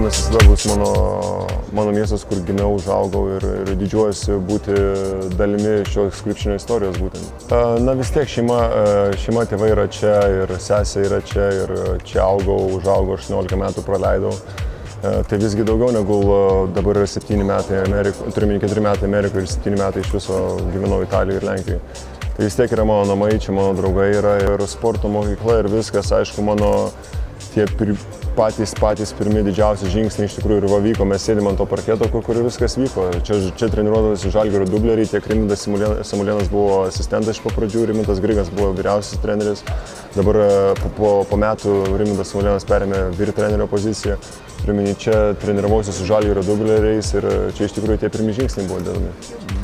Kaunas visada bus mano miestas, kur gimiau, užaugau ir didžiuojuosi būti dalimi šios krepšinio istorijos būtent. Na vis tiek šeima tėvai yra čia ir sesė yra čia ir čia užaugau, 18 metų praleidau. Tai visgi daugiau negu dabar yra 7 metai Amerikoje, turime 4 metai Amerikoje ir 7 metai iš viso gyvenau Italijoje ir Lenkijoje. Tai vis tiek yra mano namai, čia mano draugai yra ir sporto mokykla ir viskas, aišku, mano tie patys pirmi didžiausi žingsniai iš tikrųjų ir vyko, mes sėdėm ant to parketo, kur viskas vyko. Čia treniruodavosi Žalgirio dubleriai, tiek Rimvydas Samulėnas buvo asistentas iš pradžių, Rimantas Grigas buvo vyriausias treneris. Dabar po metų Rimvydas Samulėnas perėmė vyr trenerio poziciją. Čia treniravausi su Žalgirio dubleriais ir čia iš tikrųjų tie pirmi žingsniai buvo dedami.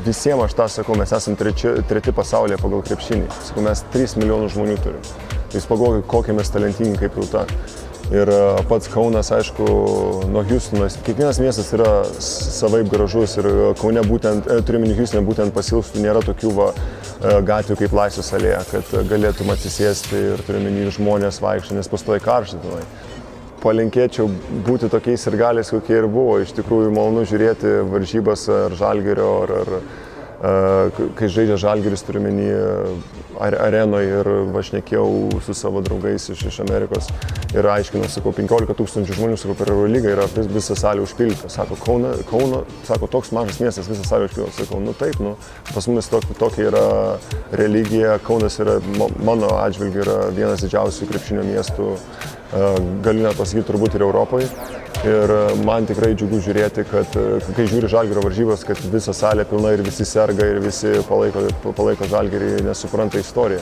Visiems aš tą sakau, mes esam treti pasaulyje pagal krepšinį. Sakau, mes 3 milijonų žmonių turim. Tai jūs pagalvokit, kokie mes talentingi kaip tauta. Ir pats Kaunas, aišku, nuo Hjustono, kiekvienas miestas yra savaip gražus ir Kaune būtent, turime Hjustone būtent Pasilstų, nėra tokių gatvių kaip Laisvės alėja, kad galėtum atsisėsti ir turime žmonės vaikščioti, nes pastoviai karšta tenai. Palinkėčiau būti tokiais sirgaliais, kokie ir buvo. Iš tikrųjų malonu žiūrėti varžybas ar Žalgirio, kai žaidžia Žalgiris, turiu menį arenoje ir šnekėjau su savo draugais iš Amerikos ir aiškinau, sakau, 15 000 žmonių, sakau, per Eurolygą yra visa salė užpildyta. Sako, Kauno, sako, toks mažas miestas, visa salė užpildyta. Sakau, nu taip, pas mumis tokia yra religija. Kaunas yra, mano atžvilgiu, yra vienas didžiausių krepšinio miestų, galiu net pasakyti, turbūt ir Europoje. Ir man tikrai džiugu žiūrėti, kad kai žiūri Žalgirio varžybas, kad visa salė pilna ir visi serga ir visi palaiko Žalgirį, nes supranta istoriją.